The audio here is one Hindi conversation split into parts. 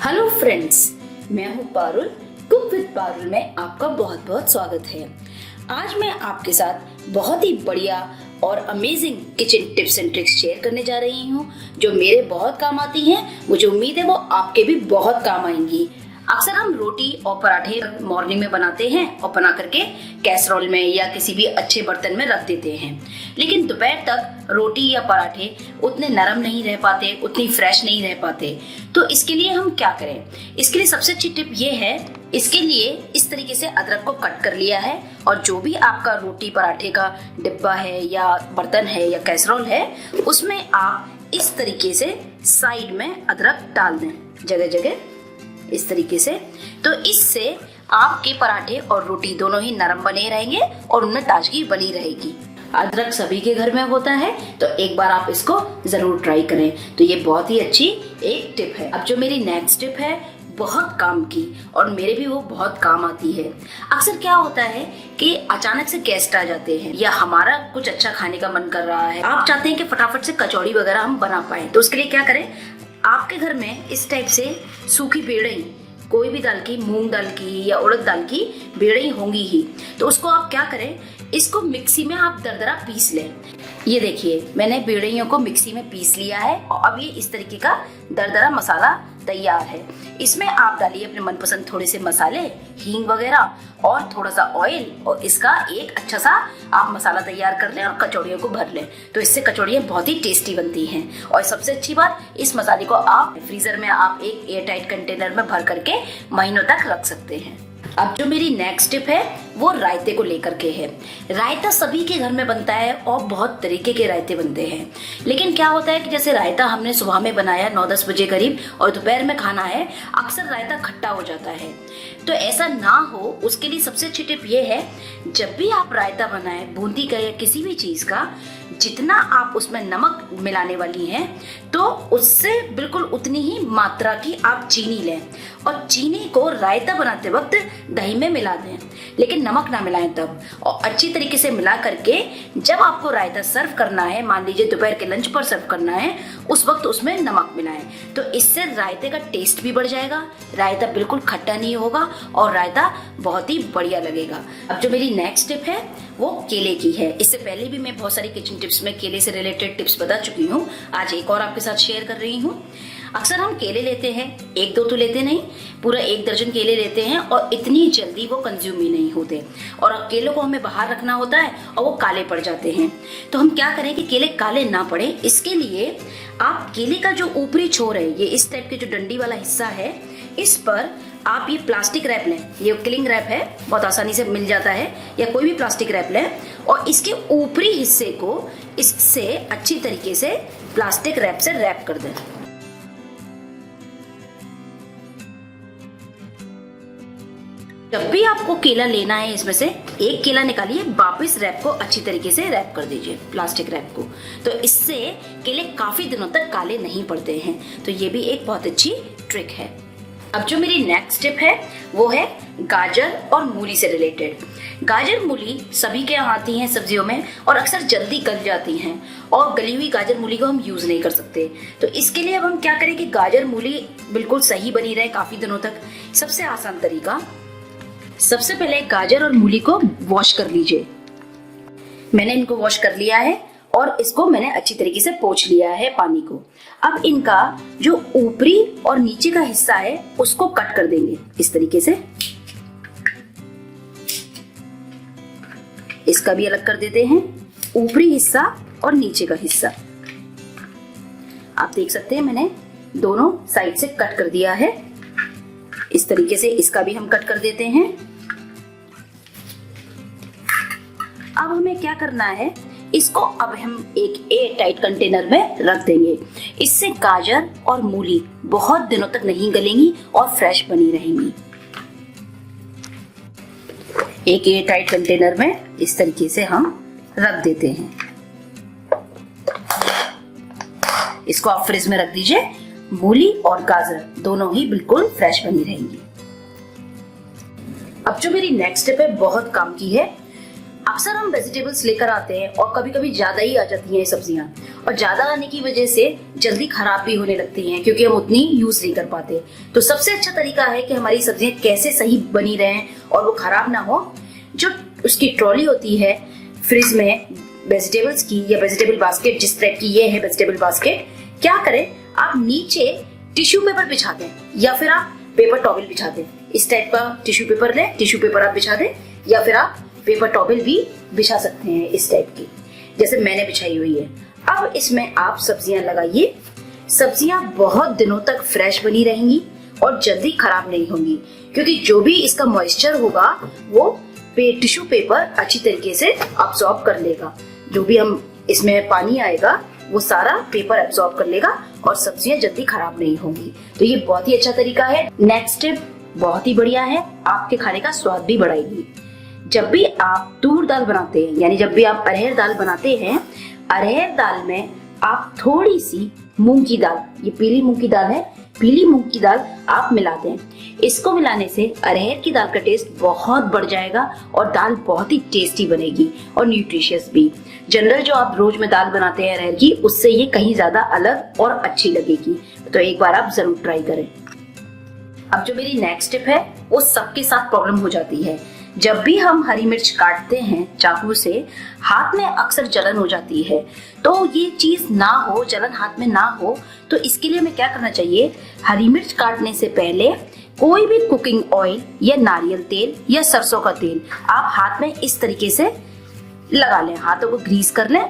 हेलो फ्रेंड्स, मैं हूँ पारुल। कुक विद पारुल में आपका बहुत बहुत स्वागत है। आज मैं आपके साथ बहुत ही बढ़िया और amazing kitchen tips and tricks share करने जा रही हूँ जो मेरे बहुत काम आती हैं। मुझे उम्मीद है वो आपके भी बहुत काम आएंगी। अक्सर हम रोटी और पराठे मॉर्निंग में बनाते हैं और बना करके कैसरोल में या किसी भी अच्छे बर्तन में रख देते हैं, लेकिन दोपहर तक रोटी या पराठे उतने नरम नहीं रह पाते, उतनी फ्रेश नहीं रह पाते। तो इसके लिए हम क्या करें? इसके लिए सबसे अच्छी टिप ये है, इसके लिए इस तरीके से अदरक को कट कर लिया है और जो भी आपका रोटी पराठे का डिब्बा है या बर्तन है या कैसरोल है, उसमें आप इस तरीके से साइड में अदरक डाल दें, जगह जगह इस तरीके से। तो इससे आपके पराठे और रोटी दोनों ही नरम बने रहेंगे और उनमें ताजगी बनी रहेगी। अदरक सभी के घर में होता है, तो एक बार आप इसको जरूर ट्राई करें। तो ये बहुत ही अच्छी एक टिप है। अब जो मेरी नेक्स्ट टिप है, बहुत काम की और मेरे भी वो बहुत काम आती है। अक्सर क्या होता है कि अचानक से गेस्ट आ जाते हैं या हमारा कुछ अच्छा खाने का मन कर रहा है, आप चाहते हैं कि फटाफट से कचौड़ी वगैरह हम बना पाए। तो उसके लिए क्या करें, आपके घर में इस टाइप से सूखी बेड़ई, कोई भी दाल की, मूंग दाल की या उड़द दाल की बेड़ई होंगी ही, तो उसको आप क्या करें, इसको मिक्सी में आप दरदरा पीस लें। ये देखिए, मैंने बेड़इयों को मिक्सी में पीस लिया है और अब ये इस तरीके का दरदरा मसाला तैयार है। इसमें आप डालिए अपने मनपसंद थोड़े से मसाले, हींग वगैरह और थोड़ा सा ऑयल, और इसका एक अच्छा सा आप मसाला तैयार कर लें और कचौड़ियों को भर लें। तो इससे कचौड़ियाँ बहुत ही टेस्टी बनती हैं। और सबसे अच्छी बात, इस मसाले को आप फ्रीजर में आप एक एयर टाइट कंटेनर में भर करके महीनों तक रख सकते हैं। अब जो मेरी नेक्स्ट टिप है वो रायते को लेकर के है। रायता सभी के घर में बनता है और बहुत तरीके के रायते बनते हैं, लेकिन क्या होता है कि जैसे रायता हमने सुबह में बनाया 9-10 बजे करीब और दोपहर में खाना है, अक्सर रायता खट्टा हो जाता है। तो ऐसा ना हो, उसके लिए सबसे अच्छी टिप ये है, जब भी आप रायता बनाएं, बूंदी का या किसी भी चीज का, जितना आप उसमें नमक मिलाने वाली हैं, तो उससे बिल्कुल उतनी ही मात्रा की आप चीनी लें और चीनी को रायता बनाते वक्त दही में मिला दें, लेकिन नमक ना मिलाएं तब। और अच्छी तरीके से मिला करके जब आपको रायता सर्व करना है, मान लीजिए दोपहर के लंच पर सर्व करना है, उस वक्त उसमें नमक मिलाएं। तो इससे रायते का टेस्ट भी बढ़ जाएगा, रायता बिल्कुल खट्टा नहीं होगा और रायता बहुत ही बढ़िया लगेगा। अब जो मेरी नेक्स्ट टिप है वो केले की है। इससे पहले भी मैं बहुत सारी किचन टिप्स में केले से रिलेटेड टिप्स बता चुकी हूँ, आज एक और आपके साथ शेयर कर रही हूँ। अक्सर हम केले लेते हैं, 1-2 तो लेते नहीं, पूरा 1 दर्जन केले लेते हैं और इतनी जल्दी वो कंज्यूम ही नहीं होते और केलों को हमें बाहर रखना होता है और वो काले पड़ जाते हैं। तो हम क्या करें कि केले काले ना पड़े, इसके लिए आप केले का जो ऊपरी छोर है, ये इस टाइप के जो डंडी वाला हिस्सा है, इस पर आप ये प्लास्टिक रैप लें। ये क्लिंग रैप है, बहुत आसानी से मिल जाता है, या कोई भी प्लास्टिक रैप लें और इसके ऊपरी हिस्से को इससे अच्छी तरीके से प्लास्टिक रैप से रैप कर दें। जब भी आपको केला लेना है, इसमें से एक केला निकालिए, वापस रैप को अच्छी तरीके से रैप कर दीजिए, प्लास्टिक रैप को। तो इससे केले काफी दिनों तक काले नहीं पड़ते हैं। तो ये भी एक बहुत अच्छी ट्रिक है। अब जो मेरी नेक्स्ट टिप है वो है गाजर और मूली से रिलेटेड। गाजर मूली सभी के यहाँ आती हैं सब्जियों में और अक्सर जल्दी गल जाती हैं और गली हुई गाजर मूली को हम यूज नहीं कर सकते। तो इसके लिए अब हम क्या करें कि गाजर मूली बिल्कुल सही बनी रहे काफी दिनों तक। सबसे आसान तरीका, सबसे पहले गाजर और मूली को वॉश कर लीजिए। मैंने इनको वॉश कर लिया है और इसको मैंने अच्छी तरीके से पोंछ लिया है पानी को। अब इनका जो ऊपरी और नीचे का हिस्सा है उसको कट कर देंगे इस तरीके से। इसका भी अलग कर देते हैं, ऊपरी हिस्सा और नीचे का हिस्सा। आप देख सकते हैं मैंने दोनों साइड से कट कर दिया है। इस तरीके से इसका भी हम कट कर देते हैं। अब हमें क्या करना है, इसको अब हम एक एयर टाइट कंटेनर में रख देंगे। इससे गाजर और मूली बहुत दिनों तक नहीं गलेंगी और फ्रेश बनी रहेंगी। एक एयर टाइट कंटेनर में इस तरीके से हम रख देते हैं। इसको आप फ्रिज में रख दीजिए। मूली और गाजर दोनों ही बिल्कुल फ्रेश बनी रहेंगी। अब जो मेरी नेक्स्ट स्टेप है बहुत काम की है, अक्सर हम वेजिटेबल्स लेकर आते हैं और कभी कभी ज्यादा ही आ जाती हैं सब्जियां, और ज्यादा आने की वजह से जल्दी खराब भी होने लगती हैं क्योंकि हम उतनी यूज नहीं कर पाते। तो सबसे अच्छा तरीका है कि हमारी सब्जियां कैसे सही बनी रहें और वो खराब ना हो, जो उसकी ट्रॉली होती है फ्रिज में वेजिटेबल्स की या वेजिटेबल बास्केट, जिस टाइप की ये है वेजिटेबल बास्केट, क्या करें आप नीचे टिश्यू पेपर बिछा दें या फिर आप पेपर टॉवल बिछा दें। इस टाइप का टिश्यू पेपर लें, टिश्यू पेपर आप बिछा दें या फिर आप पेपर टॉवल भी बिछा सकते हैं इस टाइप की, जैसे मैंने बिछाई हुई है। अब इसमें आप सब्जियां लगाइए। सब्जियां बहुत दिनों तक फ्रेश बनी रहेंगी और जल्दी खराब नहीं होंगी, क्योंकि जो भी इसका मॉइस्चर होगा वो टिश्यू पेपर अच्छी तरीके से अब्सॉर्ब कर लेगा। जो भी हम इसमें पानी आएगा वो सारा पेपर अब्सॉर्ब कर लेगा और सब्जियां जल्दी खराब नहीं होंगी। तो ये बहुत ही अच्छा तरीका है। नेक्स्ट टिप बहुत ही बढ़िया है, आपके खाने का स्वाद भी बढ़ाएगी। जब भी आप तूर दाल बनाते हैं, यानी जब भी आप अरहर दाल बनाते हैं, अरहर दाल में आप थोड़ी सी मूंग की दाल, ये पीली मूंग की दाल है, पीली मूंग की दाल आप मिला दें। इसको मिलाने से अरहर की दाल का टेस्ट बहुत बढ़ जाएगा और दाल बहुत ही टेस्टी बनेगी और न्यूट्रिशियस भी। जनरल जो आप रोज में दाल बनाते हैं अरहर की, उससे ये कहीं ज्यादा अलग और अच्छी लगेगी। तो एक बार आप जरूर ट्राई करें। अब जो मेरी नेक्स्ट टिप है वो सबके साथ प्रॉब्लम हो जाती है। जब भी हम हरी मिर्च काटते हैं चाकू से, हाथ में अक्सर जलन हो जाती है। तो ये चीज ना हो, जलन हाथ में ना हो, तो इसके लिए हमें क्या करना चाहिए, हरी मिर्च काटने से पहले कोई भी कुकिंग ऑयल या नारियल तेल या सरसों का तेल आप हाथ में इस तरीके से लगा लें, हाथों को ग्रीस कर लें।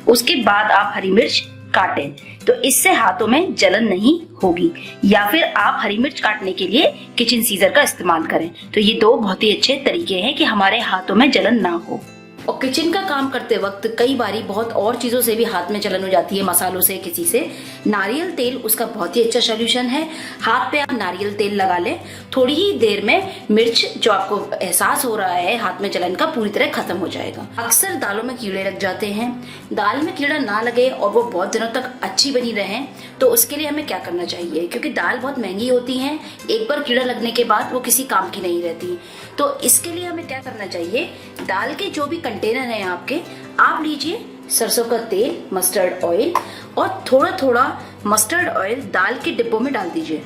उसके बाद आप हरी मिर्च काटें, तो इससे हाथों में जलन नहीं होगी। या फिर आप हरी मिर्च काटने के लिए किचन सीजर का इस्तेमाल करें। तो ये दो बहुत ही अच्छे तरीके हैं कि हमारे हाथों में जलन ना हो। और किचन का काम करते वक्त कई बारी बहुत और चीजों से भी हाथ में जलन हो जाती है, मसालों से, किसी से। नारियल तेल उसका बहुत ही अच्छा सॉल्यूशन है। हाथ पे आप नारियल तेल लगा लें, थोड़ी ही देर में मिर्च जो आपको एहसास हो रहा है हाथ में जलन का, पूरी तरह खत्म हो जाएगा। अक्सर दालों में कीड़े लग जाते हैं। दाल में कीड़ा ना लगे और वो बहुत दिनों तक अच्छी बनी रहे, तो उसके लिए हमें क्या करना चाहिए, क्योंकि दाल बहुत महंगी होती है, एक बार कीड़ा लगने के बाद वो किसी काम की नहीं रहती। तो इसके लिए हमें क्या करना चाहिए, दाल के जो भी कंटेनर हैं आपके, आप लीजिए सरसों का तेल, मस्टर्ड ऑयल, और थोड़ा थोड़ा मस्टर्ड ऑयल दाल के डिब्बों में डाल दीजिए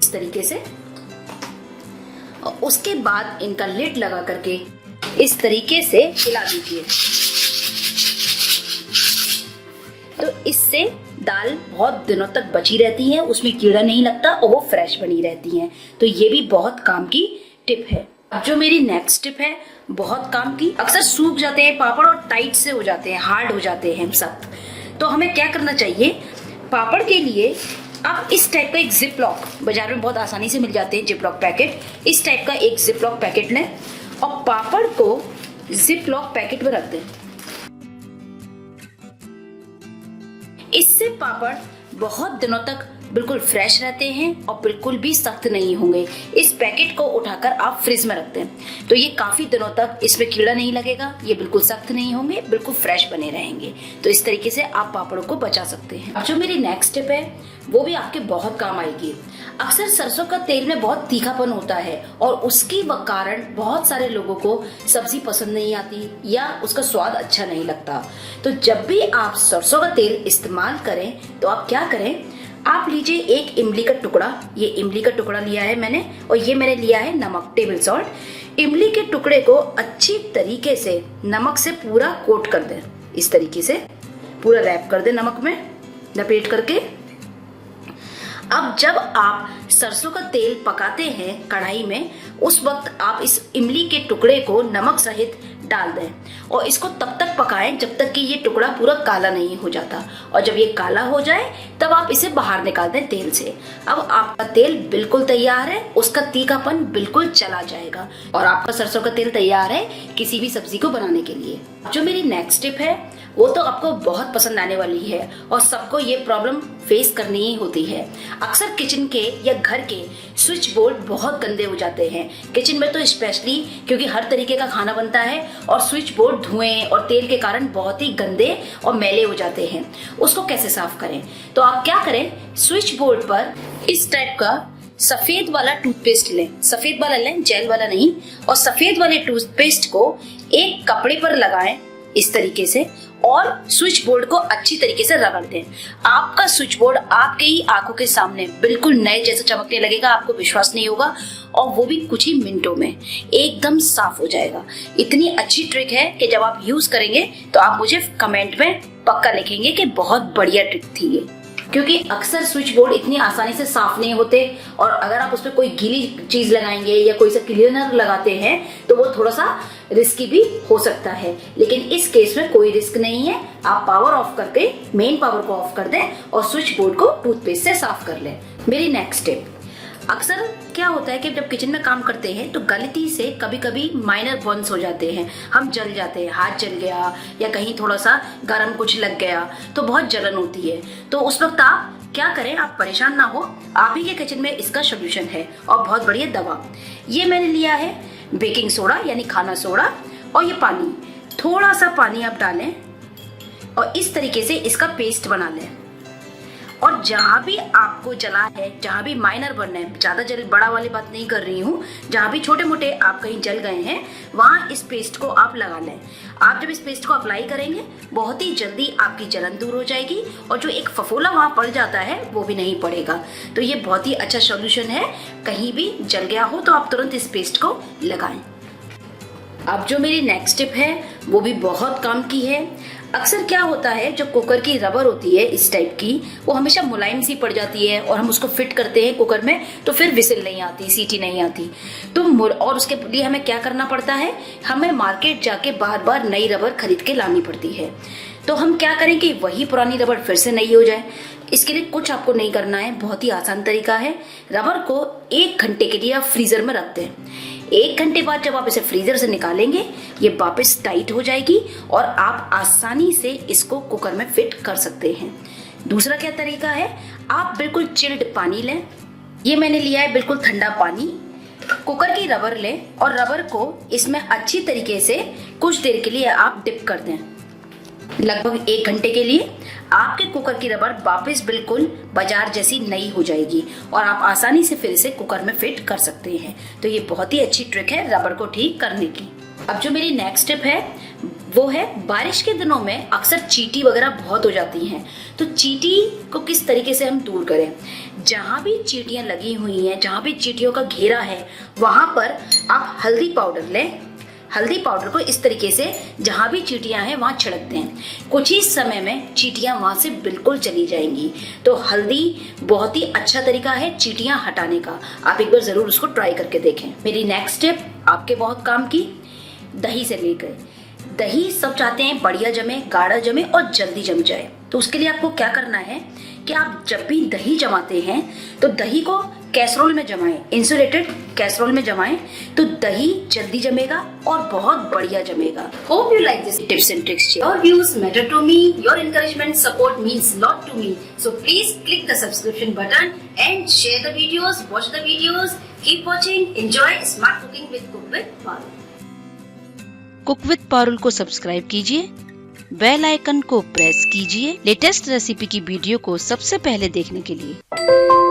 इस तरीके से। और उसके बाद इनका लिड लगा करके इस तरीके से हिला दीजिए। तो इससे दाल बहुत दिनों तक बची रहती है, उसमें कीड़ा नहीं लगता और वो फ्रेश बनी रहती है। तो ये भी बहुत काम की टिप है। अब जो मेरी नेक्स्ट टिप है बहुत काम की, अक्सर सूख जाते हैं पापड़ और टाइट से हो जाते हैं, हार्ड हो जाते हैं सख्त। तो हमें क्या करना चाहिए, पापड़ के लिए आप इस टाइप का एक जिप लॉक, बाजार में बहुत आसानी से मिल जाते हैं जिप लॉक पैकेट, इस टाइप का एक जिप लॉक पैकेट लें और पापड़ को जिप लॉक पैकेट में रख दें। इससे पापड़ बहुत दिनों तक बिल्कुल फ्रेश रहते हैं और बिल्कुल भी सख्त नहीं होंगे। इस पैकेट को उठाकर आप फ्रिज में रख दें, तो ये काफी दिनों तक इसमें कीड़ा नहीं लगेगा, ये बिल्कुल सख्त नहीं होंगे, बिल्कुल फ्रेश बने रहेंगे। तो इस तरीके से आप पापड़ों को बचा सकते हैं। अब जो मेरी नेक्स्ट टिप है वो भी आपके बहुत काम आएगी। अक्सर सरसों का तेल में बहुत तीखापन होता है और उसके कारण बहुत सारे लोगों को सब्जी पसंद नहीं आती या उसका स्वाद अच्छा नहीं लगता। तो जब भी आप सरसों का तेल इस्तेमाल करें तो आप क्या करें, आप लीजिए एक इमली का टुकड़ा, ये इमली का टुकड़ा लिया है मैंने, और ये मैंने लिया है नमक, टेबल सॉल्ट। इमली के टुकड़े को अच्छी तरीके से नमक से पूरा कोट कर दें, इस तरीके से पूरा रैप कर दें नमक में लपेट करके। अब जब आप सरसों का तेल पकाते हैं कढ़ाई में, उस वक्त आप इस इमली के टुकड़े को नमक सहित डाल दें और इसको तब तक पकाएं जब तक कि ये टुकड़ा पूरा काला नहीं हो जाता। और जब ये काला हो जाए तब आप इसे बाहर निकाल दें तेल से। अब आपका तेल बिल्कुल तैयार है, उसका तीखापन बिल्कुल चला जाएगा और आपका सरसों का तेल तैयार है किसी भी सब्जी को बनाने के लिए। जो मेरी नेक्स्ट टिप है वो तो आपको बहुत पसंद आने वाली है और सबको ये प्रॉब्लम फेस करनी ही होती है। अक्सर किचन के या घर के स्विच बोर्ड बहुत गंदे हो जाते हैं, किचन में तो स्पेशली, क्योंकि हर तरीके का खाना बनता है और स्विच बोर्ड धुएं और तेल के कारण बहुत ही गंदे और मैले हो जाते हैं। उसको कैसे साफ करें, तो आप क्या करें, स्विच बोर्ड पर इस टाइप का सफेद वाला टूथपेस्ट लें, सफेद वाला लें, जेल वाला नहीं। और सफेद वाले टूथपेस्ट को एक कपड़े पर लगाएं इस तरीके से और स्विच बोर्ड को अच्छी तरीके से रगड़ दें। आपका स्विच बोर्ड आपके ही आंखों के सामने बिल्कुल नए जैसे चमकने लगेगा, आपको विश्वास नहीं होगा, और वो भी कुछ ही मिनटों में एकदम साफ हो जाएगा। इतनी अच्छी ट्रिक है कि जब आप यूज करेंगे तो आप मुझे कमेंट में पक्का लिखेंगे कि बहुत बढ़िया ट्रिक थी ये, क्योंकि अक्सर स्विच बोर्ड इतनी आसानी से साफ नहीं होते और अगर आप उस पर कोई गीली चीज लगाएंगे या कोई सा क्लीनर लगाते हैं तो वो थोड़ा सा रिस्की भी हो सकता है। लेकिन इस केस में कोई रिस्क नहीं है। आप पावर ऑफ करके मेन पावर को ऑफ कर दें और स्विच बोर्ड को टूथपेस्ट से साफ कर लें। मेरी नेक्स्ट टिप, अक्सर क्या होता है कि जब किचन में काम करते हैं तो गलती से कभी कभी माइनर बर्न्स हो जाते हैं, हम जल जाते हैं, हाथ जल गया या कहीं थोड़ा सा गर्म कुछ लग गया तो बहुत जलन होती है। तो उस वक्त आप क्या करें, आप परेशान ना हो, आप ही के किचन में इसका सोल्यूशन है और बहुत बढ़िया दवा। ये मैंने लिया है बेकिंग सोडा यानी खाना सोडा और ये पानी, थोड़ा सा पानी आप डालें और इस तरीके से इसका पेस्ट बना लें। और जहां भी आपको जला है, जहां भी माइनर बर्न है, ज्यादा जल बड़ा वाली बात नहीं कर रही हूँ, जहां भी छोटे मोटे आप कहीं जल गए हैं वहां इस पेस्ट को आप लगा लें। आप जब इस पेस्ट को अप्लाई करेंगे बहुत ही जल्दी आपकी जलन दूर हो जाएगी और जो एक फफोला वहां पड़ जाता है वो भी नहीं पड़ेगा। तो ये बहुत ही अच्छा सॉल्यूशन है। कहीं भी जल गया हो तो आप तुरंत इस पेस्ट को लगाएं। अब जो मेरी नेक्स्ट टिप है वो भी बहुत काम की है। अक्सर क्या होता है, जो कुकर की रबर होती है इस टाइप की, वो हमेशा मुलायम सी पड़ जाती है और हम उसको फिट करते हैं कुकर में तो फिर विसिल नहीं आती, सीटी नहीं आती। तो और उसके लिए हमें क्या करना पड़ता है, हमें मार्केट जाके बार बार नई रबर खरीद के लानी पड़ती है। तो हम क्या करें कि वही पुरानी रबर फिर से नई हो जाए। इसके लिए कुछ आपको नहीं करना है, बहुत ही आसान तरीका है। रबर को 1 घंटे के लिए आप फ्रीजर में रख दें। 1 घंटे बाद जब आप इसे फ्रीजर से निकालेंगे ये वापस टाइट हो जाएगी और आप आसानी से इसको कुकर में फिट कर सकते हैं। दूसरा क्या तरीका है, आप बिल्कुल चिल्ड पानी लें। ये मैंने लिया है बिल्कुल ठंडा पानी। कुकर की रबर लें और रबर को इसमें अच्छी तरीके से कुछ देर के लिए आप डिप कर दें। लगभग 1 घंटे के लिए आपके कुकर की रबर वापस बिल्कुल बाजार जैसी नई हो जाएगी और आप आसानी से फिर इसे कुकर में फिट कर सकते हैं। तो ये बहुत ही अच्छी ट्रिक है रबर को ठीक करने की। अब जो मेरी नेक्स्ट टिप है वो है, बारिश के दिनों में अक्सर चींटी वगैरह बहुत हो जाती हैं, तो चींटी को किस तरीके से हम दूर करें। जहां भी चींटियां लगी हुई हैं, जहां भी चींटियों का घेरा है, वहां पर आप हल्दी पाउडर लें। हल्दी पाउडर को इस तरीके से जहां भी चींटियां हैं वहां छिड़क दें। कुछ ही समय में चींटियां वहां से बिल्कुल चली जाएंगी। तो हल्दी बहुत ही अच्छा तरीका है चींटियां हटाने का। आप एक बार जरूर उसको ट्राई करके देखें। मेरी नेक्स्ट टिप आपके बहुत काम की, दही से लेकर। दही सब चाहते हैं बढ़िया जमे, गाढ़ा जमे और जल्दी जम जाए। तो उसके लिए आपको क्या करना है कि आप जब भी दही जमाते हैं तो दही को कैसरोल में जमाएं, इंसुलेटेड कैसरोल में जमाएं, तो दही जल्दी जमेगा और बहुत बढ़िया जमेगा। Hope you like this tips and tricks. Your views matter to me, your encouragement support means lot to me. So please click the subscription button and share the videos, watch the videos, keep watching, enjoy smart cooking with cook with Parul. Cook with Parul को सब्सक्राइब कीजिए, बेल आइकन को प्रेस कीजिए लेटेस्ट रेसिपी की वीडियो को सबसे पहले देखने के लिए।